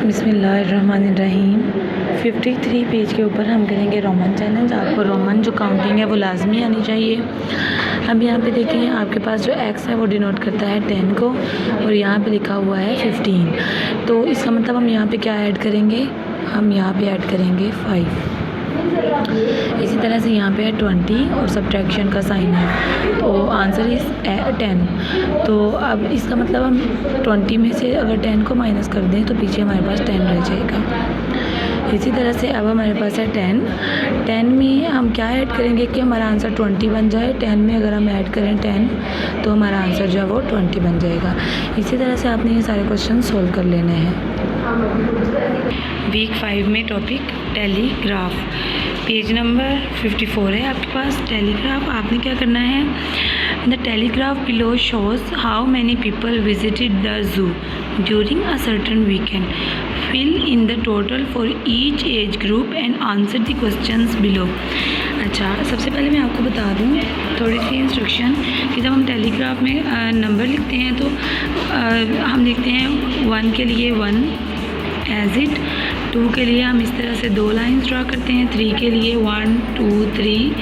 बिस्मिल्लाहिर्रहमानिर्रहीम। 53 पेज के ऊपर हम करेंगे रोमन चैलेंज। आपको रोमन जो काउंटिंग है वो लाजमी आनी चाहिए। अब यहाँ पे देखें, आपके पास जो एक्स है वो डिनोट करता है 10 को और यहाँ पे लिखा हुआ है 15। तो इसका मतलब हम यहाँ पे क्या ऐड करेंगे, हम यहाँ पे ऐड करेंगे 5। इसी तरह से यहाँ पे है 20 और सब्ट्रैक्शन का साइन है, तो आंसर इज़ 10। तो अब इसका मतलब हम 20 में से अगर 10 को माइनस कर दें तो पीछे हमारे पास 10 रह जाएगा। इसी तरह से अब हमारे पास है 10 में हम क्या ऐड करेंगे कि हमारा आंसर 20 बन जाए। 10 में अगर हम ऐड करें 10 तो हमारा आंसर जो है वो 20 बन जाएगा। इसी तरह से आपने ये सारे क्वेश्चन सोल्व कर लेने हैं। वीक 5 में टॉपिक टेलीग्राफ, पेज नंबर 54 है आपके पास। टेलीग्राफ आपने क्या करना है, the telegraph below shows how many people visited the zoo during a certain weekend. Fill in the total for each age group and answer the questions below. अच्छा, सबसे पहले मैं आपको बता दूं थोड़ी सी इंस्ट्रक्शन कि जब हम टेलीग्राफ में नंबर लिखते हैं तो हम लिखते हैं 1 के लिए 1 एज इट, 2 के लिए हम इस तरह से 2 लाइंस ड्रा करते हैं, 3 के लिए 1 2 3।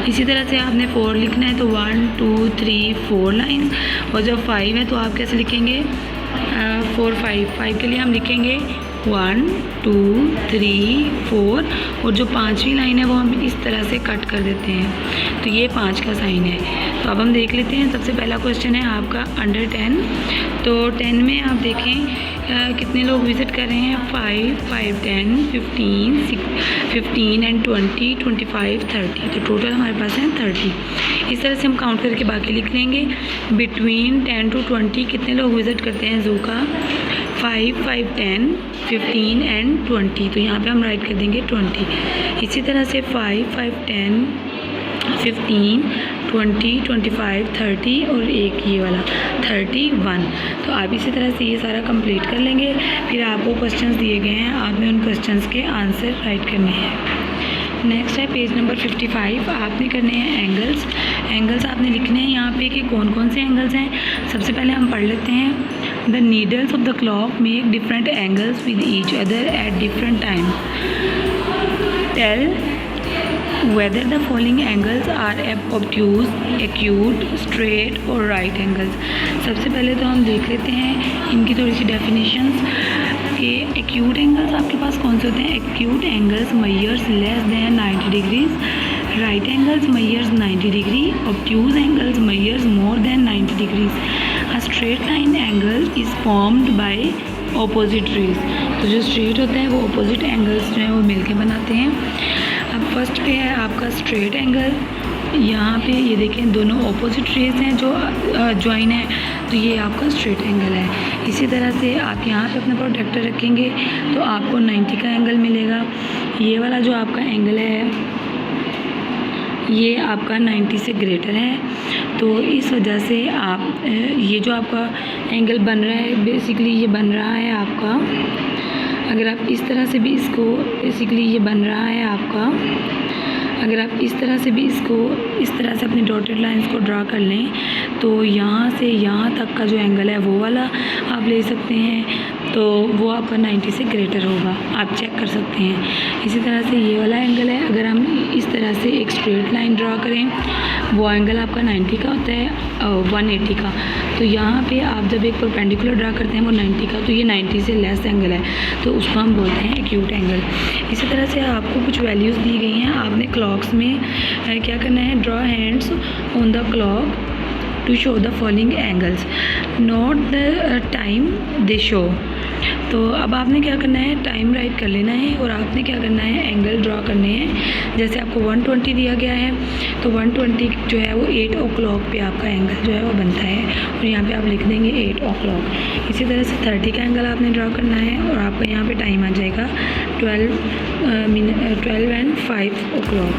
इसी तरह से आपने 4 लिखना है तो 1 2 3 4 लाइंस। और जब 5 है तो आप कैसे लिखेंगे 4 5 के लिए हम लिखेंगे 1 2 3 4। और जो 5वीं लाइन है वो हम इस तरह से कट कर देते हैं, तो ये 5 का साइन है। तो अब हम देख लेते हैं। सबसे पहला क्वेश्चन है आपका अंडर 10। तो 10 में आप देखें कितने लोग विज़िट कर रहे हैं, 5 5 10 15 एंड 20 25 30। तो टोटल हमारे पास है 30। इस तरह से हम काउंट करके बाकी लिख लेंगे। बिटवीन 10 to 20 कितने लोग विज़िट करते हैं जू का, 5 5 10 15 एंड 20। तो यहाँ पे हम राइट कर देंगे 20। इसी तरह से 5 5 10 15 20 25 30 और एक ये वाला 31। तो आप इसी तरह से ये सारा कंप्लीट कर लेंगे। फिर आपको क्वेश्चंस दिए गए हैं, आपने उन क्वेश्चंस के आंसर राइट करने हैं। नेक्स्ट है पेज नंबर 55। आपने करने हैं एंगल्स आपने लिखने हैं यहाँ पे कि कौन कौन से एंगल्स हैं। सबसे पहले हम पढ़ लेते हैं। The needles of the clock make different angles with each other at different time. Tell whether the following angles are obtuse, acute, straight और right angles। सबसे पहले तो हम देख लेते हैं इनकी थोड़ी सी डेफिनेशंस कि एक्यूट एंगल्स आपके पास कौन से होते हैं। Acute angles measures less than 90 degrees, right angles measures 90 degree, obtuse angles measures more than 90 degrees. A straight line angle is formed by opposite rays. तो जो स्ट्रेट होता है वो ऑपोजिट एंगल्स जो है वो मिलके बनाते हैं। अब फर्स्ट पे है आपका स्ट्रेट एंगल। यहाँ पे ये देखें दोनों ऑपोजिट रेज हैं जो ज्वाइन है, तो ये आपका स्ट्रेट एंगल है। इसी तरह से आप यहाँ पे अपना प्रोट्रैक्टर रखेंगे तो आपको 90 का एंगल मिलेगा। ये वाला जो आपका एंगल है ये आपका 90 से ग्रेटर है, तो इस वजह से आप ये जो आपका एंगल बन रहा है बेसिकली ये बन रहा है आपका, अगर आप इस तरह से भी इसको बेसिकली ये बन रहा है आपका, अगर आप इस तरह से भी इसको इस तरह से अपनी डॉटेड लाइंस को ड्रा कर लें तो यहाँ से यहाँ तक का जो एंगल है वो वाला आप ले सकते हैं, तो वो आपका 90 से ग्रेटर होगा, आप चेक कर सकते हैं। इसी तरह से ये वाला एंगल है, अगर हम इस तरह से एक स्ट्रेट लाइन ड्रा करें वो एंगल आपका 90 का होता है 180 का। तो यहाँ पे आप जब एक परपेंडिकुलर ड्रा करते हैं वो 90 का, तो ये 90 से लेस एंगल है, तो उसको हम बोलते हैं एक्यूट एंगल। इसी तरह से आपको कुछ वैल्यूज़ दी गई हैं। आपने क्लॉक्स में क्या करना है, draw hands on the clock to show the following angles, note the time they show. तो अब आपने क्या करना है, टाइम राइट कर लेना है और आपने क्या करना है, एंगल ड्रॉ करने हैं। जैसे आपको 120 दिया गया है तो 120 जो है वो 8 o'clock पे आपका एंगल जो है वो बनता है और यहाँ पे आप लिख देंगे 8 o'clock। इसी तरह से 30 का एंगल आपने ड्रॉ करना है और आपका यहाँ पे टाइम आ जाएगा 12 and 5 o'clock।